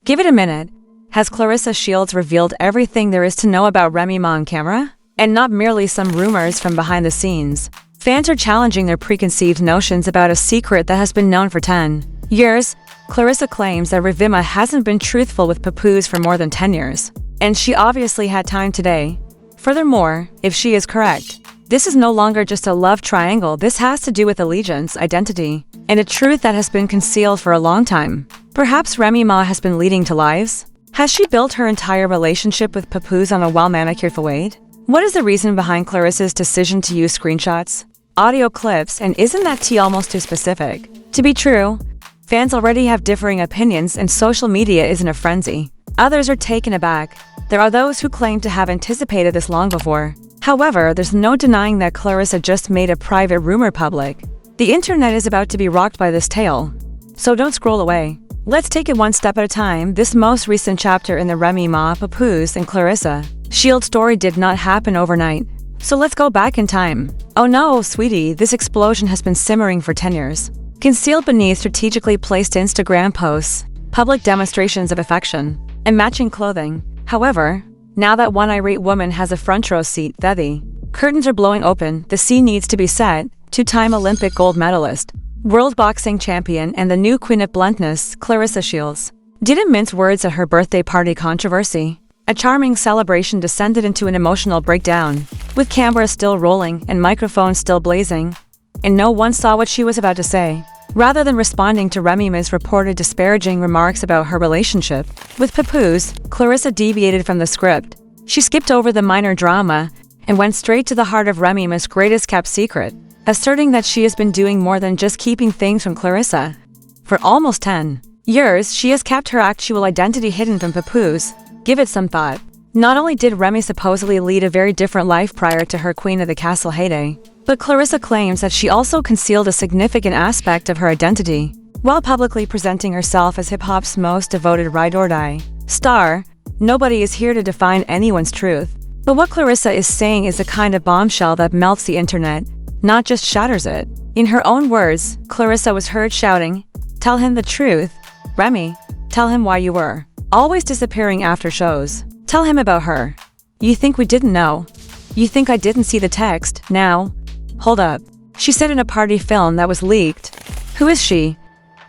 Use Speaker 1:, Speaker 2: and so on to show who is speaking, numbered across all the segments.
Speaker 1: Give it a minute. Has Claressa Shields revealed everything there is to know about Remy Ma on camera? And not merely some rumors from behind the scenes. Fans are challenging their preconceived notions about a secret that has been known for 10 years. Claressa claims that Remy Ma hasn't been truthful with Papoose for more than 10 years. And she obviously had time today. Furthermore, if she is correct, this is no longer just a love triangle. This has to do with allegiance, identity, and a truth that has been concealed for a long time. Perhaps Remy Ma has been leading to lies? Has she built her entire relationship with Papoose on a well-manicured facade? What is the reason behind Claressa's decision to use screenshots, audio clips, and isn't that tea almost too specific to be true? Fans already have differing opinions and social media is in a frenzy. Others are taken aback. There are those who claim to have anticipated this long before. However, there's no denying that Claressa just made a private rumor public. The internet is about to be rocked by this tale. So don't scroll away. Let's take it one step at a time. This most recent chapter in the Remy Ma, Papoose, and Claressa Shields story did not happen overnight. So let's go back in time. Oh no, sweetie, this explosion has been simmering for 10 years. Concealed beneath strategically placed Instagram posts, public demonstrations of affection, and matching clothing. However, now that one irate woman has a front row seat, the curtains are blowing open, the scene needs to be set. Two-time Olympic gold medalist, world boxing champion, and the new queen of bluntness, Claressa Shields, didn't mince words at her birthday party controversy. A charming celebration descended into an emotional breakdown, with camera still rolling and microphone still blazing, and no one saw what she was about to say. Rather than responding to Remy Ma's reported disparaging remarks about her relationship with Papoose, Claressa deviated from the script. She skipped over the minor drama and went straight to the heart of Remy Ma's greatest kept secret, asserting that she has been doing more than just keeping things from Claressa. For almost 10 years, she has kept her actual identity hidden from Papoose. Give it some thought. Not only did Remy supposedly lead a very different life prior to her Queen of the Castle heyday, but Claressa claims that she also concealed a significant aspect of her identity. While publicly presenting herself as hip-hop's most devoted ride-or-die star, nobody is here to define anyone's truth. But what Claressa is saying is the kind of bombshell that melts the internet, not just shatters it. In her own words, Claressa was heard shouting, "Tell him the truth. Remy, tell him why you were always disappearing after shows. Tell him about her. You think we didn't know? You think I didn't see the text? Now? Hold up," she said in a party film that was leaked. Who is she?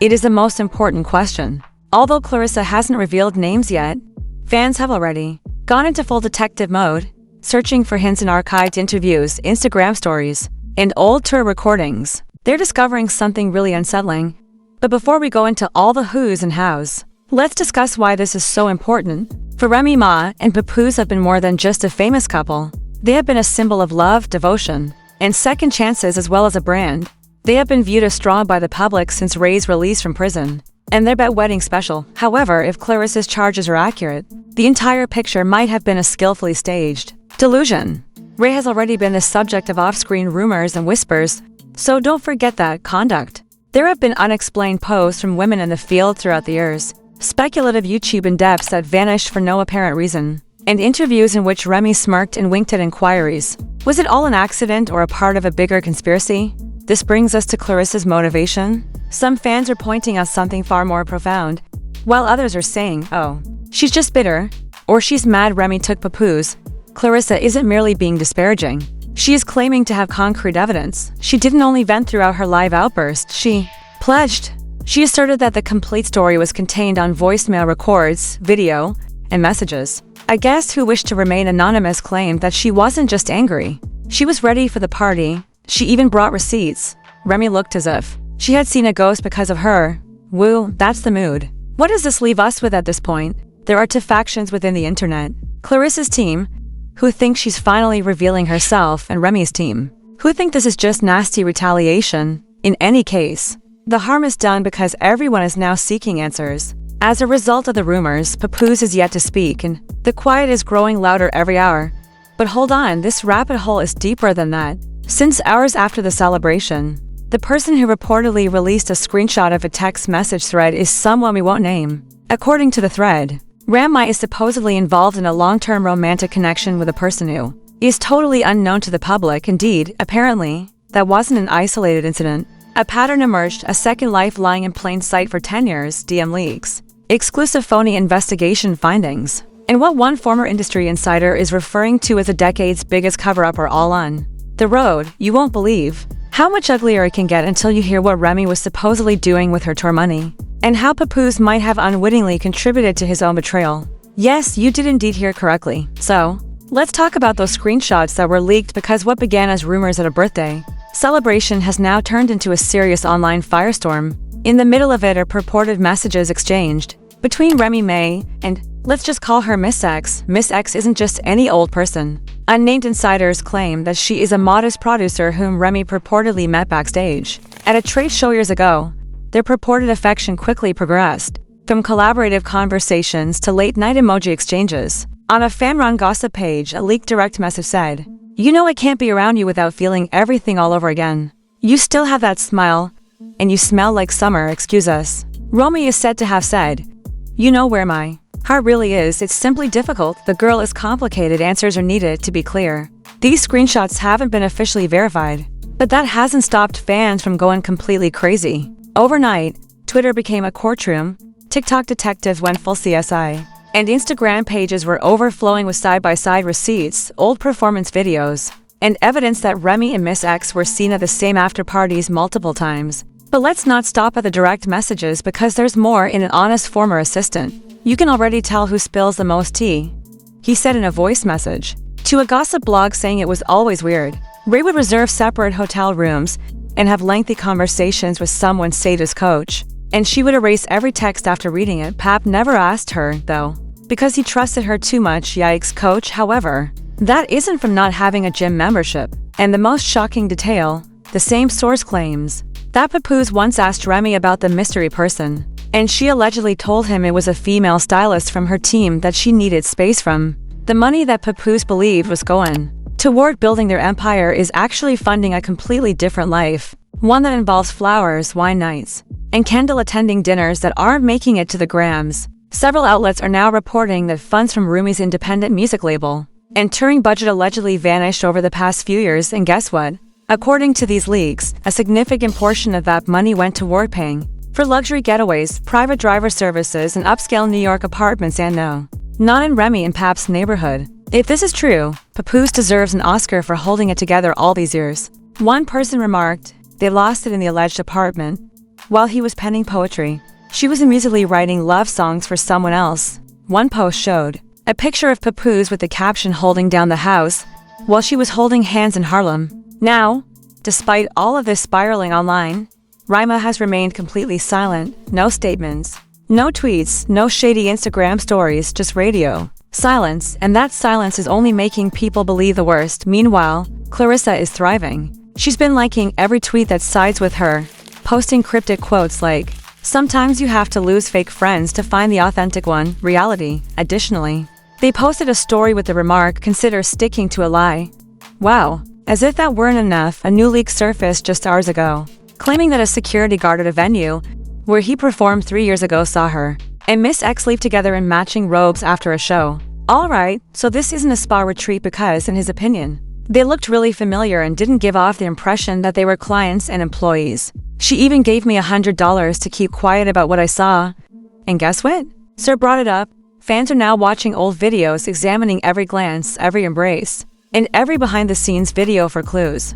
Speaker 1: It is the most important question. Although Claressa hasn't revealed names yet, fans have already gone into full detective mode, searching for hints in archived interviews, Instagram stories, and old tour recordings. They're discovering something really unsettling. But before we go into all the who's and how's, let's discuss why this is so important. For Remy Ma and Papoose have been more than just a famous couple. They have been a symbol of love, devotion, and second chances as well as a brand. They have been viewed as strong by the public since Ray's release from prison, and their wedding special. However, if Claressa's charges are accurate, the entire picture might have been a skillfully staged delusion. Ray has already been the subject of off-screen rumors and whispers, so don't forget that conduct. There have been unexplained posts from women in the field throughout the years, speculative YouTube in-depths that vanished for no apparent reason, and interviews in which Remy smirked and winked at inquiries. Was it all an accident or a part of a bigger conspiracy? This brings us to Claressa's motivation. Some fans are pointing out something far more profound, while others are saying, oh, she's just bitter, or she's mad Remy took Papoose. Claressa isn't merely being disparaging. She is claiming to have concrete evidence. She didn't only vent throughout her live outburst, she pledged. She asserted that the complete story was contained on voicemail records, video, and messages. A guest who wished to remain anonymous claimed that she wasn't just angry. She was ready for the party. She even brought receipts. Remy looked as if she had seen a ghost because of her. Woo, that's the mood. What does this leave us with at this point? There are two factions within the internet. Claressa's team, who think she's finally revealing herself, and Remy's team, who think this is just nasty retaliation. In any case, the harm is done because everyone is now seeking answers. As a result of the rumors, Papoose is yet to speak, and the quiet is growing louder every hour. But hold on, this rabbit hole is deeper than that. Since hours after the celebration, the person who reportedly released a screenshot of a text message thread is someone we won't name. According to the thread, Remy Ma is supposedly involved in a long-term romantic connection with a person who is totally unknown to the public. Indeed, apparently, that wasn't an isolated incident. A pattern emerged, a second life lying in plain sight for 10 years, DM leaks. exclusive phony investigation findings, and what one former industry insider is referring to as a decade's biggest cover-up are all on the road. You won't believe how much uglier it can get until you hear what Remy was supposedly doing with her tour money, and how Papoose might have unwittingly contributed to his own betrayal. Yes, you did indeed hear correctly. So, let's talk about those screenshots that were leaked, because what began as rumors at a birthday celebration has now turned into a serious online firestorm. In the middle of it are purported messages exchanged between Remy Ma and, let's just call her Miss X. Miss X isn't just any old person. Unnamed insiders claim that she is a modest producer whom Remy purportedly met backstage at a trade show years ago. Their purported affection quickly progressed from collaborative conversations to late-night emoji exchanges. On a fan-run gossip page, a leaked direct message said, "You know I can't be around you without feeling everything all over again. You still have that smile, and you smell like summer, excuse us." Remy is said to have said, "You know where my heart really is, it's simply difficult. The girl is complicated, answers are needed." To be clear, these screenshots haven't been officially verified, but that hasn't stopped fans from going completely crazy. Overnight, Twitter became a courtroom, TikTok detectives went full CSI, and Instagram pages were overflowing with side-by-side receipts, old performance videos, and evidence that Remy and Miss X were seen at the same after-parties multiple times. But let's not stop at the direct messages, because there's more. In an honest former assistant, "You can already tell who spills the most tea," he said in a voice message to a gossip blog, saying it was always weird. Ray would reserve separate hotel rooms and have lengthy conversations with someone, say his coach, and she would erase every text after reading it. Pap never asked her, though, because he trusted her too much. Yikes, coach. However, that isn't from not having a gym membership. And the most shocking detail, the same source claims that Papoose once asked Remy about the mystery person, and she allegedly told him it was a female stylist from her team that she needed space from. The money that Papoose believed was going toward building their empire is actually funding a completely different life, one that involves flowers, wine nights, and candle attending dinners that aren't making it to the grams. Several outlets are now reporting that funds from Remy's independent music label and touring budget allegedly vanished over the past few years, and guess what? According to these leaks, a significant portion of that money went toward paying for luxury getaways, private driver services, and upscale New York apartments, and no, not in Remy and Pap's neighborhood. If this is true, Papoose deserves an Oscar for holding it together all these years. One person remarked, they lost it in the alleged apartment while he was penning poetry. She was amusedly writing love songs for someone else. One post showed a picture of Papoose with the caption "holding down the house" while she was holding hands in Harlem. Now, despite all of this spiraling online, RemyMa has remained completely silent. No statements, no tweets, no shady Instagram stories, just radio silence, and that silence is only making people believe the worst. Meanwhile, Claressa is thriving. She's been liking every tweet that sides with her, posting cryptic quotes like, "Sometimes you have to lose fake friends to find the authentic one." Reality. Additionally, they posted a story with the remark, "Consider sticking to a lie." Wow. As if that weren't enough, a new leak surfaced just hours ago, claiming that a security guard at a venue where he performed 3 years ago saw her and Miss X leave together in matching robes after a show. Alright, so this isn't a spa retreat, because, in his opinion, they looked really familiar and didn't give off the impression that they were clients and employees. "She even gave me $100 to keep quiet about what I saw." And guess what? Sir brought it up. Fans are now watching old videos, examining every glance, every embrace, and every behind-the-scenes video for clues.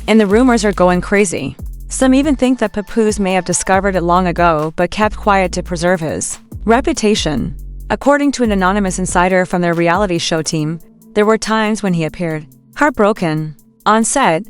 Speaker 1: And the rumors are going crazy. Some even think that Papoose may have discovered it long ago but kept quiet to preserve his reputation. According to an anonymous insider from their reality show team, there were times when he appeared heartbroken on set,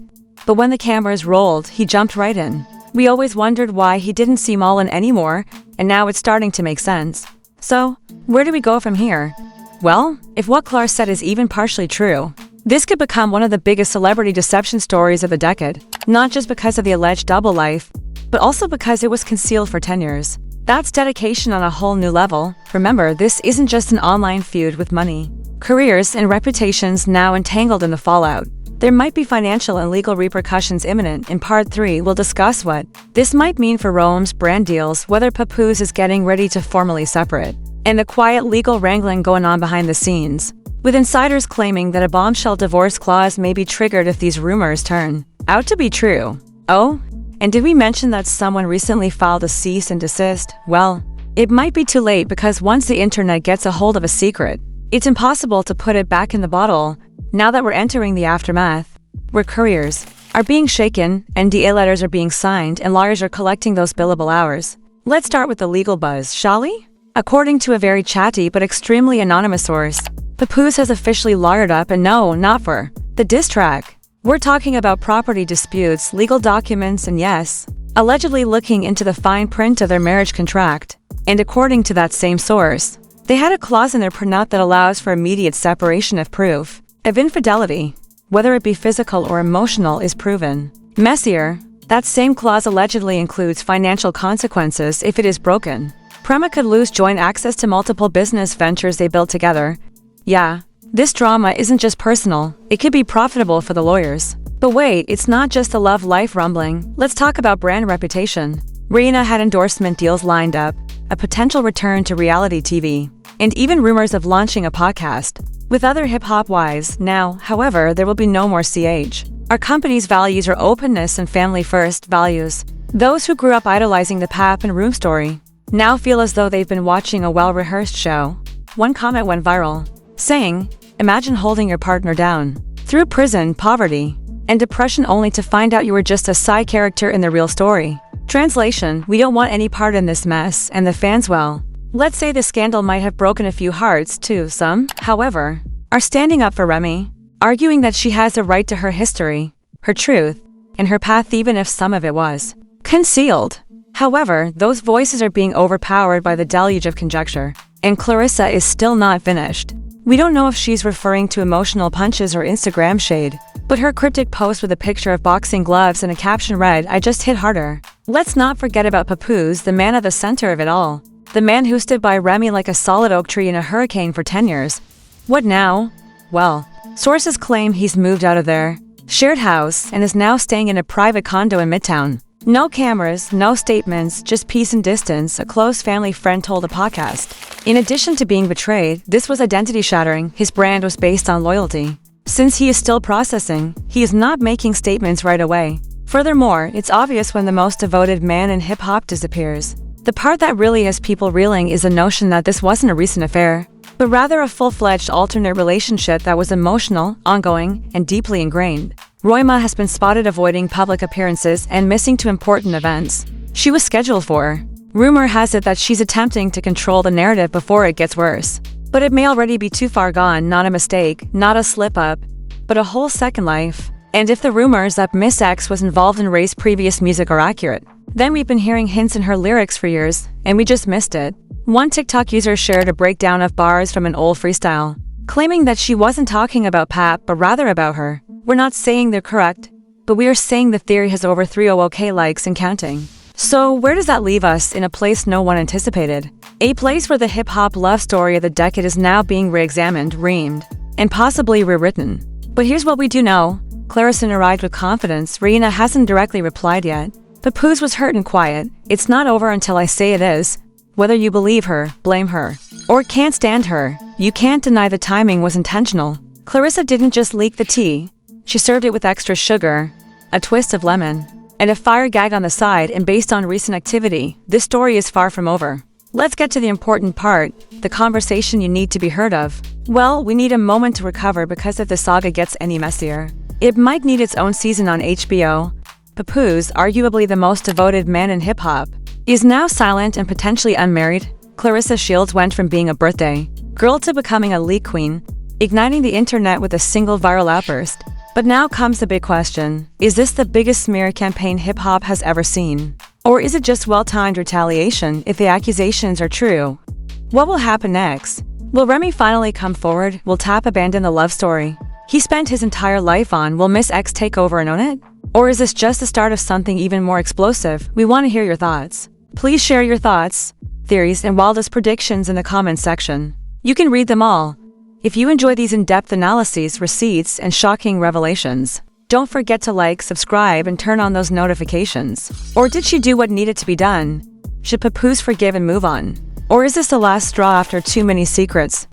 Speaker 1: but when the cameras rolled, he jumped right in. We always wondered why he didn't seem all in anymore, and now it's starting to make sense. So, where do we go from here? Well, if what Claressa said is even partially true, this could become one of the biggest celebrity deception stories of the decade, not just because of the alleged double life, but also because it was concealed for 10 years. That's dedication on a whole new level. Remember, this isn't just an online feud with money, careers, and reputations now entangled in the fallout. There might be financial and legal repercussions imminent. In Part 3, we'll discuss what this might mean for Rome's brand deals, whether Papoose is getting ready to formally separate, and the quiet legal wrangling going on behind the scenes, with insiders claiming that a bombshell divorce clause may be triggered if these rumors turn out to be true. Oh, and did we mention that someone recently filed a cease and desist? Well, It might be too late because once the internet gets a hold of a secret, it's impossible to put it back in the bottle. Now that we're entering the aftermath, where couriers are being shaken, NDA letters are being signed, and lawyers are collecting those billable hours. Let's start with the legal buzz, shall we? According to a very chatty but extremely anonymous source, Papoose has officially lawyered up, and no, not for the diss track. We're talking about property disputes, legal documents, and yes, allegedly looking into the fine print of their marriage contract. And according to that same source, they had a clause in their prenup that allows for immediate separation if proof of infidelity, whether it be physical or emotional, is proven. Messier, that same clause allegedly includes financial consequences if it is broken. Remy could lose joint access to multiple business ventures they built together. Yeah, this drama isn't just personal, it could be profitable for the lawyers. But wait, it's not just a love life rumbling. Let's talk about brand reputation. Remy had endorsement deals lined up, a potential return to reality TV, and even rumors of launching a podcast with other hip-hop wives. Now, however, there will be no more CH. Our company's values are openness and family-first values. Those who grew up idolizing the Pap and Room story now feel as though they've been watching a well-rehearsed show. One comment went viral, saying, "Imagine holding your partner down through prison, poverty, and depression only to find out you were just a side character in the real story." Translation: we don't want any part in this mess, and the fans, well, let's say the scandal might have broken a few hearts too. Some, however, are standing up for Remy, arguing that she has a right to her history, her truth, and her path even if some of it was concealed. However, those voices are being overpowered by the deluge of conjecture, and Claressa is still not finished. We don't know if she's referring to emotional punches or Instagram shade, but her cryptic post with a picture of boxing gloves and a caption read, "I just hit harder." Let's not forget about Papoose, the man at the center of it all. The man who stood by Remy like a solid oak tree in a hurricane for 10 years. What now? Well, sources claim he's moved out of their shared house and is now staying in a private condo in Midtown. No cameras, no statements, just peace and distance, a close family friend told a podcast. In addition to being betrayed, this was identity shattering. His brand was based on loyalty. Since he is still processing, he is not making statements right away. Furthermore, it's obvious when the most devoted man in hip-hop disappears. The part that really has people reeling is the notion that this wasn't a recent affair, but rather a full-fledged alternate relationship that was emotional, ongoing, and deeply ingrained. RemyMa has been spotted avoiding public appearances and missing to important events she was scheduled for. Rumor has it that she's attempting to control the narrative before it gets worse. But it may already be too far gone, not a mistake, not a slip-up, but a whole second life. And if the rumors that Miss X was involved in Ray's previous music are accurate, then we've been hearing hints in her lyrics for years, and we just missed it. One TikTok user shared a breakdown of bars from an old freestyle, claiming that she wasn't talking about Pap but rather about her. We're not saying they're correct, but we are saying the theory has over 300K likes and counting. So where does that leave us? In a place no one anticipated. A place where the hip-hop love story of the decade is now being re-examined, reamed, and possibly rewritten. But here's what we do know. Claressa arrived with confidence. Remy hasn't directly replied yet. Papoose was hurt and quiet. It's not over until I say it is. Whether you believe her, blame her, or can't stand her, you can't deny the timing was intentional. Claressa didn't just leak the tea. She served it with extra sugar, a twist of lemon, and a fire gag on the side, and based on recent activity, this story is far from over. Let's get to the important part, the conversation you need to be heard of. Well, we need a moment to recover because if the saga gets any messier, it might need its own season on HBO. Papoose, arguably the most devoted man in hip-hop, is now silent and potentially unmarried. Claressa Shields went from being a birthday girl to becoming a leak queen, igniting the internet with a single viral outburst. But now comes the big question. Is this the biggest smear campaign hip-hop has ever seen? Or is it just well-timed retaliation if the accusations are true? What will happen next? Will Remy finally come forward? Will Tap abandon the love story he spent his entire life on? Will Miss X take over and own it? Or is this just the start of something even more explosive? We want to hear your thoughts. Please share your thoughts, theories, and wildest predictions in the comments section. You can read them all. If you enjoy these in-depth analyses, receipts, and shocking revelations, don't forget to like, subscribe, and turn on those notifications. Or did she do what needed to be done? Should Papoose forgive and move on? Or is this the last straw after too many secrets?